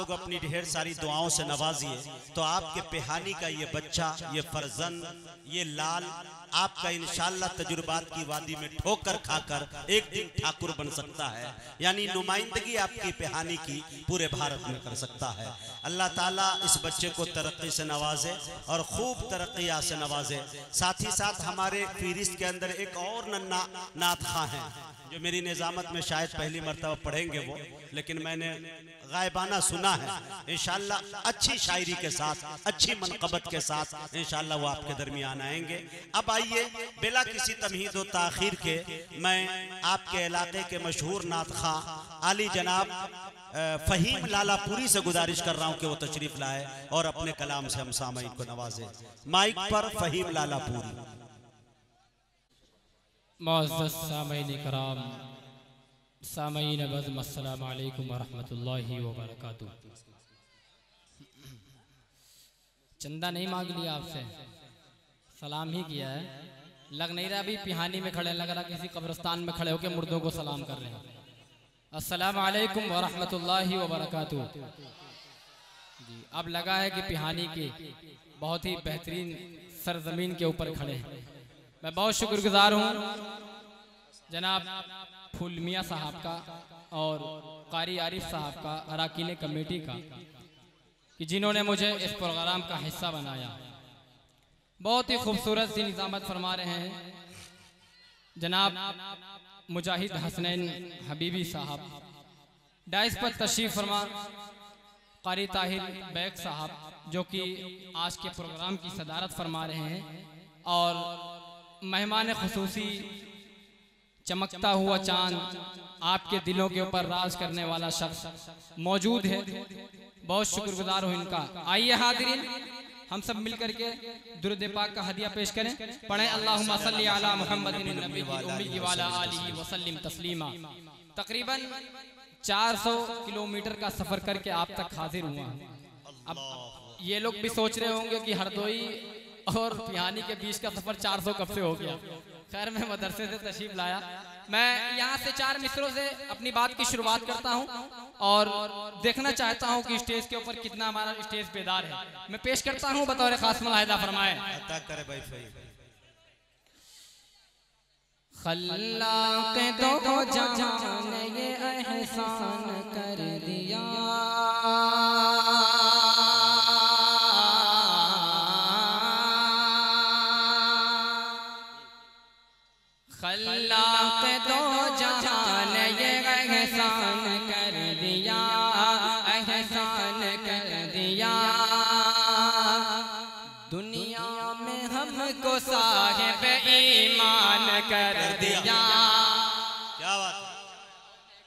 लोग अपनी ढेर सारी दुआओं से नवाजिए तो आपके पेहानी का ये बच्चा, ये फर्जंद, ये लाल आपका इंशाअल्लाह तजुर्बात की वादी में ठोकर खाकर एक दिन ठाकुर बन सकता है। यानी नुमाइंदगी आपकी पेहानी की पूरे भारत में कर सकता है। अल्लाह ताला इस बच्चे को तरक्की से नवाजे और खूब तरक्की से नवाजे। साथ ही साथ हमारे फहरिस्त के अंदर एक और नन्ना नात खां है जो मेरी निजामत में शायद पहली मर्तबा पढ़ेंगे वो, लेकिन मैंने गायबाना सुना है। इंशाअल्लाह अच्छी शायरी के साथ, अच्छी मनक़बत के साथ इंशाअल्लाह वो आपके दरमियान आएंगे। अब आइए बिला किसी तमहीद व ताख़ीर के मैं आपके इलाके के मशहूर नात खां आली जनाब फ़हीम लालापुरी से गुजारिश कर रहा हूँ कि वो तशरीफ़ लाए और अपने कलाम से हम सामईन को नवाजे। माइक पर फ़हीम लालापुरी। मुअज़्ज़ज़ सामईन कराम, सामईन बज़्म, अस्सलामु अलैकुम व रहमतुल्लाहि व बरकातुहू। चंदा नहीं मांग लिया आपसे, सलाम ही किया है। लग नहीं रहा अभी पिहानी में खड़े, लग रहा किसी कब्रिस्तान में खड़े होकर मुर्दों को सलाम कर रहे हैं। अस्सलामु अलैकुम व रहमतुल्लाहि व बरकातुहू। जी, अब लगा है कि पिहानी के बहुत ही बेहतरीन सरजमीन के ऊपर खड़े हैं। मैं बहुत शुक्रगुजार हूँ जनाब फूल मियाँ साहब का और कारी आरिफ साहब का, अराकीन कमेटी का, कि जिन्होंने मुझे इस प्रोग्राम का हिस्सा बनाया। बहुत ही खूबसूरत सी निज़ामत फरमा रहे हैं जनाब मुजाहिद हसनैन हबीबी साहब। डाइस पर तशरीफ़ फरमा कारी ताहिर बैग साहब जो कि आज के प्रोग्राम की सदारत फरमा रहे हैं, और मेहमान खुसूसी चमकता हुआ चांद, आपके दिलों के ऊपर राज करने वाला शख्स मौजूद है। बहुत शुक्रगुजार हूँ इनका। आइए हाज़रीन, हम सब मिलकर के दुरूद पाक का हदिया पेश करें। पढ़ें अल्लाहुम्मा सल्ली अला मुहम्मदिन नबीय्यिल उम्मी व अला आलिहि व सल्लिम तस्लीमा। तकरीबन 400 किलोमीटर का सफ़र करके आप तक हाजिर हुआ। अब ये लोग भी सोच रहे होंगे कि हरदोई और पिहानी के बीच का सफ़र 400 कब से हो गया। खैर, मैं मदरसे से तशरीफ लाया। मैं यहाँ से 4 मिसरों से अपनी बात की शुरुआत करता हूँ और देखना चाहता हूँ कि स्टेज के ऊपर कितना हमारा स्टेज बेदार है। मैं पेश करता हूँ बतौर खास मुलाहिदा फरमाए। खल्लाक़ दो जहान ये एहसान कर दिया, खल्लाक़ दो जहान ये एहसान कर दिया, एहसान कर दिया। दुनिया में हमको साहिब ईमान कर दिया। क्या बात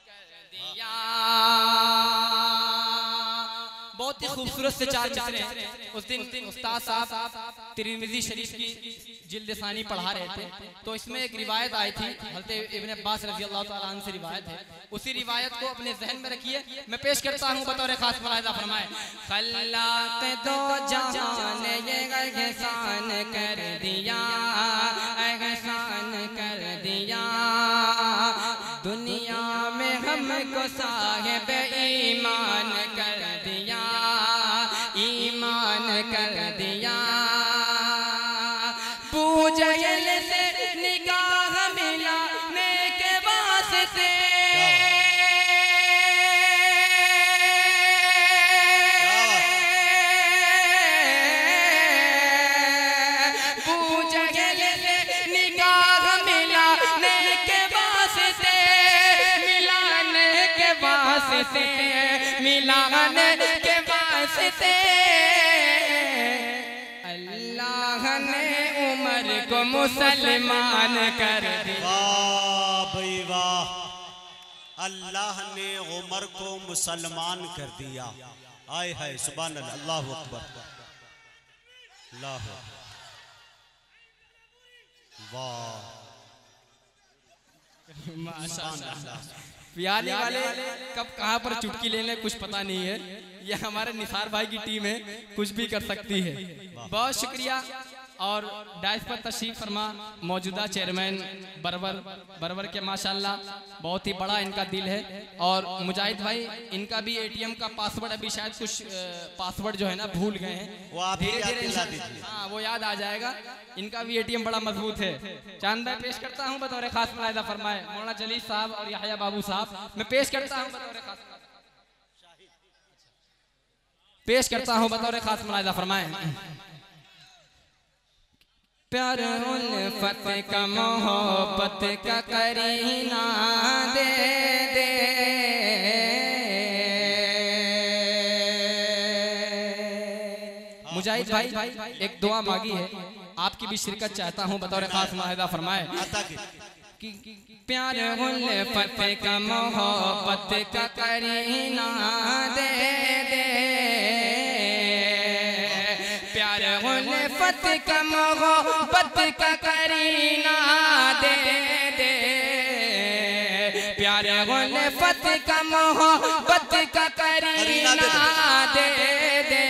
कर दिया। बहुत ही खूबसूरत से 4 मिसरे उस दिन उस्ताद साहब तिरमिज़ी शरीफ की जिल्द सानी पढ़ा रहे थे, तो इसमें एक रिवायत आई थी, हज़रत इब्न अब्बास रज़ी अल्लाह तआला अन्हु से रिवायत है। उसी रिवायत को अपने जहन में रखिए, मैं पेश करता हूँ बतौर खास मुलाहिदा फरमाए। खल्लाक़ दो जहान ये एहसान कर दिया, एहसान कर दिया। दुनिया में हमको साहिब ईमान कर दिया, ईमान कर दिया। पूजयल से निगाह मिलाने के वास्ते, पूजयल से निगाह मिलाने के वास्ते, मिलाने के वास्ते, मिलाने के वास्ते अल्लाह ने उमर को मुसलमान कर दिया। वाह भाई वाह, अल्लाह ने उमर को मुसलमान कर दिया। आए है सुभान अल्लाह, अल्लाहु अकबर, अल्लाह वाह माशाअल्लाह। पियाली वाले कब कहाँ पर चुटकी लेने कुछ पता नहीं है। ये हमारे निसार भाई की टीम है, कुछ भी कर सकती है। बहुत शुक्रिया। और डाइस पर तशरीफ फरमा मौजूदा चेयरमैन बरवर के माशाल्लाह बहुत ही बड़ा इनका दिल है। और मुजाहिद भाई इनका भी एटीएम का पासवर्ड अभी शायद कुछ पासवर्ड जो है ना भूल गए हैं, वो आप धीरे धीरे हाँ वो याद आ जाएगा। इनका भी एटीएम बड़ा मजबूत है। चांद भाई पेश करता हूँ बतौर खास मुलाहिजा फरमाए मौलाना जलील साहब और याहया बाबू साहब, मैं पेश करता हूँ बतौर खास मुलाहिजा फरमाए। प्यार उल्फत का मोहब्बत का करीना दे दे, मुजाहिद भाई एक दुआ मांगी है, आपकी भी शिरकत चाहता हूँ बतौर खास मुलाहिजा फरमाए। प्यार उल्फत का मोहब्बत का करीना दे दे, प्यार उल्फत का मोहब्बत का करीना दे दे, प्यार उल्फत का मोहब्बत का करीना दे दे,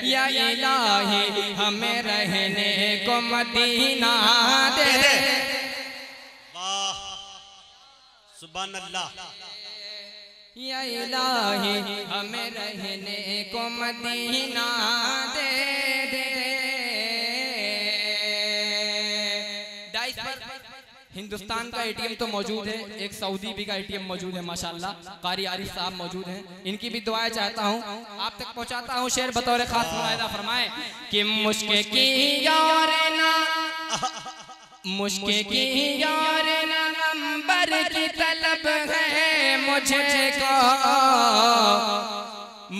या इलाही हमें रहने को मदीना दे दे। वाह सुभान अल्लाह। या इलाही हमें रहने को मदीना दे दे। डाइस पर हिंदुस्तान का एटीएम तो मौजूद है, एक सऊदी भी का एटीएम मौजूद है माशाल्लाह। कारी आरिफ साहब मौजूद हैं, इनकी भी दुआएं चाहता हूँ आप तक पहुँचाता हूँ। शेर बतौर खास मुलाहिजा फरमाए कि मुश्किल की यार ना मुश्किल की यार ना नंबर की तलब है मुझको,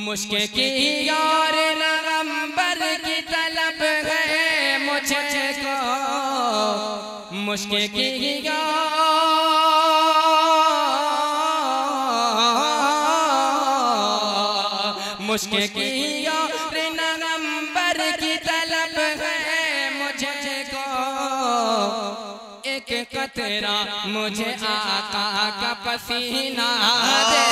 मुश्किल की यार ना नंबर की तलब है मुझको, मुश्किल की यार मुश्किल की यार ना नंबर की तलब है मुझको, एक कतरा मुझे आका का पसीना दे।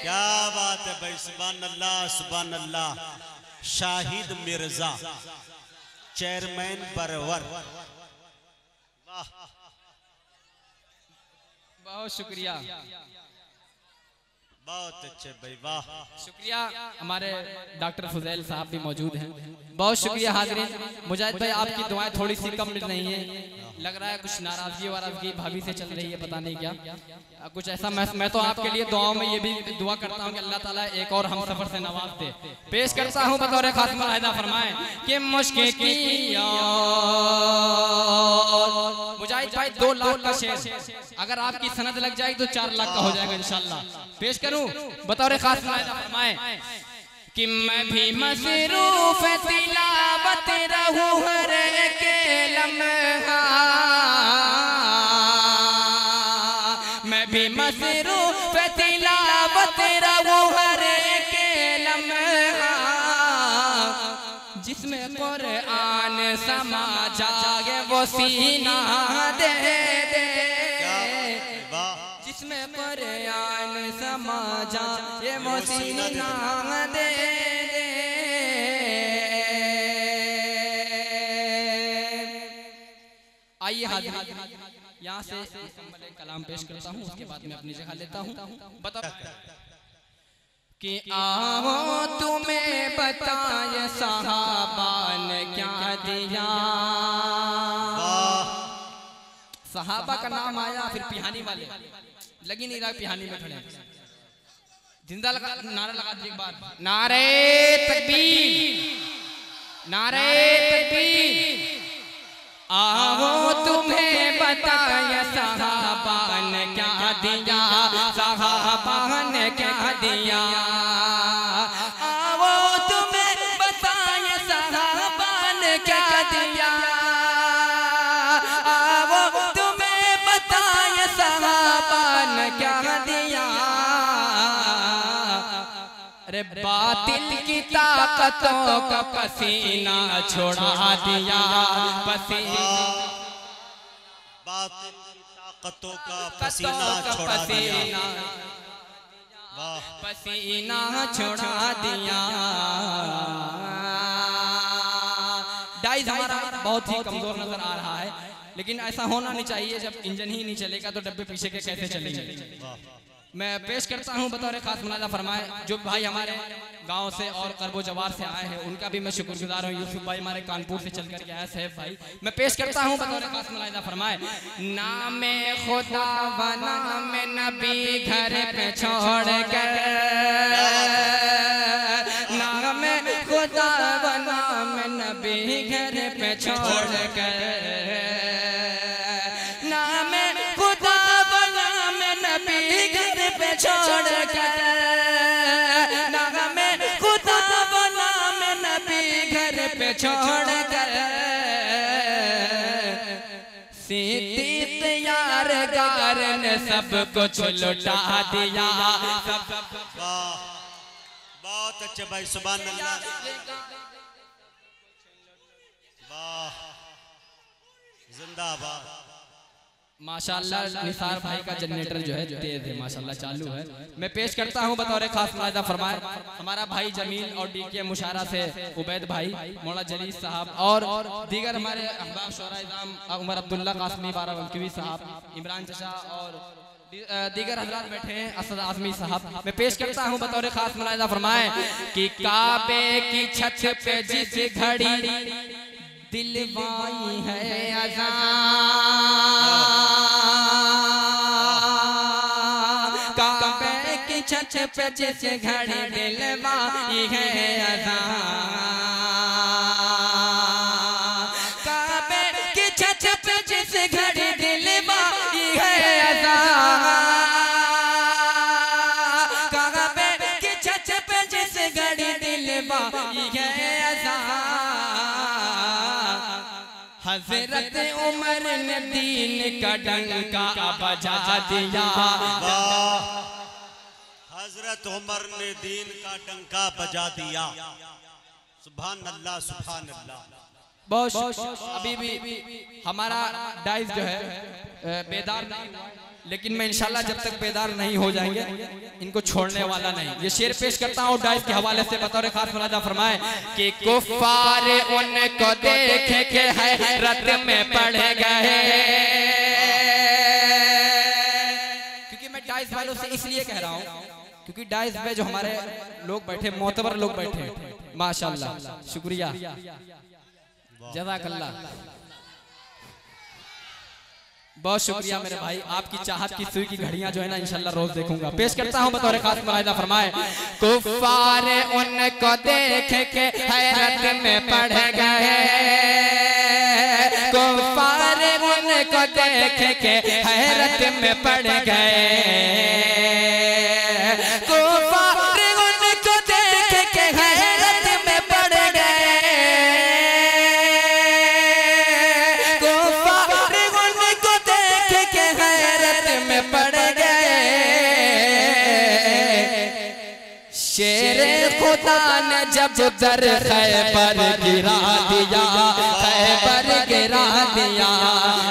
क्या बात है भाई, सुभान अल्लाह सुभान अल्लाह। शाहिद मिर्जा चेयरमैन बरवर, बहुत शुक्रिया, बहुत अच्छे भाई वाह शुक्रिया। हमारे डॉक्टर फुजैल साहब भी मौजूद हैं, बहुत शुक्रिया हाज़रीन। मुजाहिद भाई आपकी दुआएं थोड़ी सी कम मिल रही हैं, लग रहा है कुछ नाराजगी वाराजगी भाभी से चल रही है, पता नहीं क्या कुछ ऐसा। मैं तो आपके लिए दुआओं में ये भी दुआ करता हूँ कि अल्लाह ताला एक और हम सफर से नवाज दे। पेश करता हूँ बतौर खास मुलाहिजा फरमाए कि मुश्किल की मुजाहिद भाई 2 लाख का शेर, अगर आपकी सनद लग जाएगी तो 4 लाख का हो जाएगा इंशाल्लाह। पेश करूं बतौर खास मुलाहिजा फरमाए कि मैं भी मसरूफ तिलावत रहूं हर एक लम्हा, मैं भी मसरूफ तिलावत रहूं हर एक लम्हा, जिसमें कुरान समा जाए वो सीना दे दे, जिसमें कुरान समा जाए वो सीना दे दे। आइए हाज़िर यहाँ से कलाम पेश करता हूँ, उसके बाद मैं अपनी जगह लेता हूँ। बताओ कि आओ तुम्हें बताए सहाबा ने क्या दिया। सहाबा का नाम आया फिर पिहानी वाले लगी नहीं रहा, पिहानी में खड़े जिंदा लगा नारा लगा एक बार, नारे तकबीर नारे तकबीर। आओ तुम्हें बताया सहाबा ने क्या दिया, सहाबा ने क्या दिया। आओ तुम्हें बताया सहाबा ने क्या दिया, आओ तुम्हें बताया सहाबा ने क्या दिया। अरे बातिल की ताकतों का पसीना छोड़ा दिया, पसीना बातिल की ताकतों का पसीना छोड़ा दिया। वाह पसीना छुड़ा दिया। डाइस हमारा बहुत ही कमजोर नजर आ रहा है, लेकिन ऐसा होना नहीं चाहिए। जब इंजन ही नहीं चलेगा तो डब्बे पीछे के कैसे चलेंगे। मैं पेश करता हूं बतौर खास मुलाजा फरमाए जो भाई हमारे गांव से और करबो जवार से आए हैं, उनका भी मैं शुक्रगुजार हूं। यूसुफ भाई हमारे कानपुर से चल कर के आए, सैफ भाई। मैं पेश करता हूं बतौर खास मुलाजा फरमाए। नामे खुदा व नामे नबी घर पे छोड़ कर, नामे खुदा व नामे नबी घर पे छोड़ कर, नामे खुदा व नामे नबी घर पे छोड़ कर, नामे खुदा व नामे नबी घर पे छोड़ कर, सीधी तैयार गार ने सब कुछ लुटा दिया। बहुत अच्छे भाई, सुभान अल्लाह, वाह, जिंदाबाद। माशाअल्लाह निसार भाई का जनरेटर जो है तेज है, माशाअल्लाह चालू है। मैं पेश करता हूं बतौर खास मुलाजा फरमाए हमारा भाई जमील और डीके मुशारा से उबैद भाई, मौला जलील साहब और दीगर हमारे अहबाब शोरा-ए-इज़ाम उमर अब्दुल्ला कासमी बाराबंकी साहब, इमरान चचा और दीगर हजरात बैठे हैं, असद आजमी साहब। मैं पेश करता हूं बतौर खास मुलाजा फरमाए कि काबे की छत पे जिस घड़ी दिलवाई है अज़ां, काबे की छत पे जिस घड़ी दिलवाई है अज़ां, काबे की छत पे जिस घड़ी दिलवाई है अज़ां, काबे की छत पे जिस घड़ी दिलवाई है अज़ां, हजरत उमर ने दीन का डंका बजा दिया। हजरत उमर ने दीन का डंका बजा दिया। सुभान अल्लाह, सुभान अल्लाह। बहुत अभी भी हमारा डाइस जो है बेदार नहीं हुआ, लेकिन मैं इंशाल्लाह जब तक बेदार नहीं हो जाएंगे इनको छोड़ने वाला नहीं। ये शेर पेश करता हूँ डाइस के हवाले से बतौर खास मुलाजा फरमाए कि कुफ्फार उनको देख के हैरत में पड़ गए। क्योंकि मैं डाइस वालों से इसलिए कह रहा हूँ क्योंकि डाइस पे जो हमारे लोग बैठे, मोतबर लोग बैठे, माशाल्लाह, शुक्रिया, जज़ाकल्लाह, बहुत शुक्रिया मेरे भाई। आपकी चाहत की सुई की घड़ियां जो है ना इंशाल्लाह रोज देखूंगा। पेश करता हूं बतौर खास मुलाहिजा फरमाए कुफ्फार उनको देख के हैरत में पड़ गए, कुफ्फार उनको देख के हैरत में पड़ गए, कुफ्फार उनको देख के हैरत में पड़ गए, कुफ्फार उनको देख के हैरत में पड़ गए। शेरे खुदा ने जब दर खैबर गिरा दिया, खैबर गिरा दिया,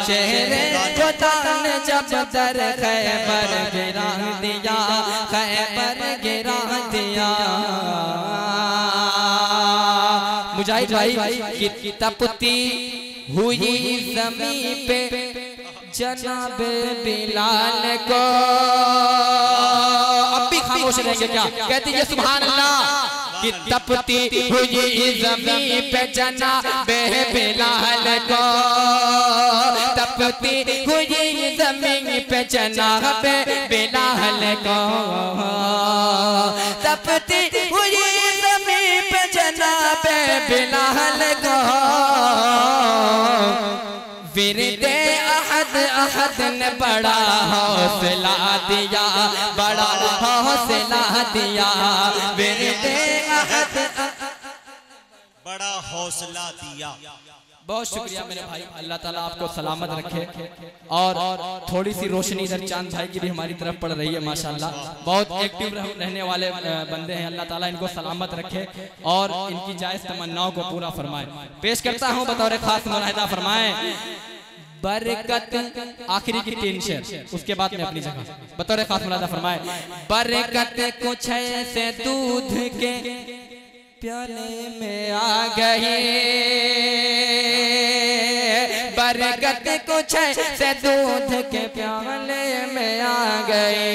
शेरे खुदा ने जब दर खैबर गिरा दिया, खैबर गिरा दिया। मुजाहिद भाई की तपती हुई ज़मीं पे जनाब बिलाल को, अब भी खामोश रहेंगे क्या? कहती है सुभान अल्लाह। कि तपती हुई ज़मीं पे जनाब बिलाल को, तपती हुई ज़मीं पे जनाब बिलाल को, तपती हुई ज़मीं पे जनाब बिलाल को, विरदे अहद अहद ने बड़ा हौसला दिया, बड़ा हौसला दिया, विरदे अहद बड़ा हौसला दिया। बहुत शुक्रिया मेरे भाई, अल्लाह ताला आपको सलामत रखे। और थोड़ी सी रोशनी इधर चांद भाई की भी हमारी तरफ पड़ रही है, माशाल्लाह, बहुत एक्टिव रहने वाले बंदे हैं। अल्लाह ताला इनको सलामत रखे और इनकी जायज़ तमन्नाओं को पूरा फरमाए। पेश करता हूँ बतौर खास मुलाहिजा फरमाए बरकत आखिरी की 3 शेर, उसके बाद में अपनी जगह बतौर खास मुलादा फरमाए। बरकत कुछ ऐसे दूध के प्याले में आ गई, बरकत कुछ ऐसे दूध के प्याले में आ गई।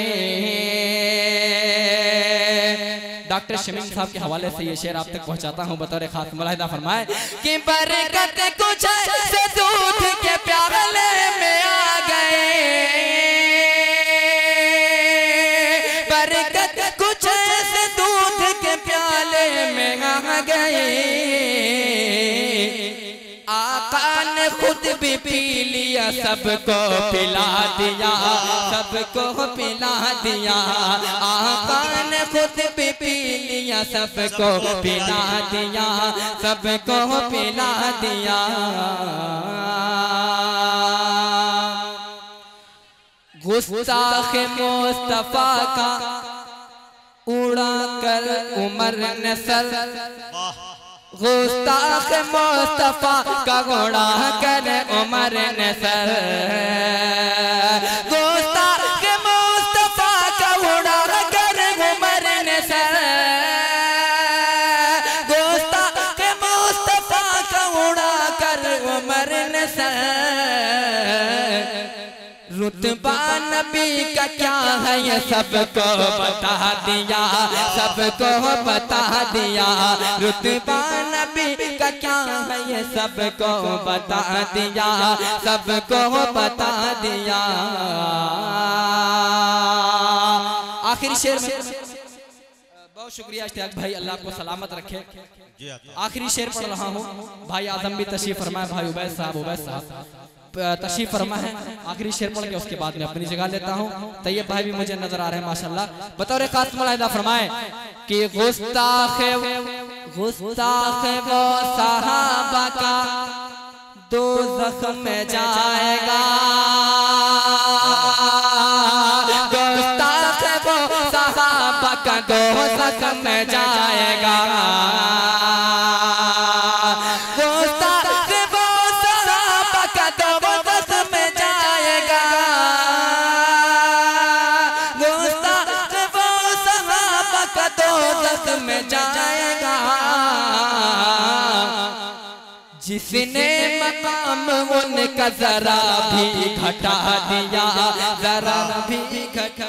डॉक्टर शमीम साहब के हवाले से ये शेर आप तक पहुंचाता हूं बतौर खास मुलाहिदा फरमाए कि बरकत कुछ ऐसे दूध के प्याले में आ गए, बरकत कुछ ऐसे दूध के प्याले में आ गए। आका ने खुद भी पी लिया, सबको पिला दिया, सबको पिला दिया। आका ने खुद भी पी लिया, सबको पिला दिया, सबको पिला दिया। गुस्ताख मुस्तफा का उड़ा कर उमर ने सर, गुस्ताख मुस्तफा का उड़ा कर उमर ने सर, गुस्ताख मुस्तफा का उड़ा कर उमर ने सर, गुस्ताख मुस्तफा का उड़ा कर उमर ने सर। रुतबा नबी का क्या है ये सबको बता दिया, सबको बता दिया। रुतबा नबी का क्या है ये सबको बता दिया, सबको बता दिया। आखिरी शेर में बहुत शुक्रिया इश्तियाक भाई, अल्लाह आपको सलामत रखे। आखिरी शेर पढ़ रहा हूँ, भाई आजम भी तशरीफ फरमाए, भाई उबैद साहब तशरीफ फरमा है। आखिरी शेर पढ़ के उसके बाद में अपनी जगह लेता हूँ। तैयब भाई भी मुझे नजर आ रहे हैं माशाल्लाह। बतौर खास मुलाहिदा फरमाए कि गुस्ताख वो सहाबा का दोज़ख में जाएगा, गुस्ताख वो सहाबा का दोज़ख में जाएगा, में जाएगा। जिसने मकाम उनका जरा भी घटा दिया, जरा भी घटा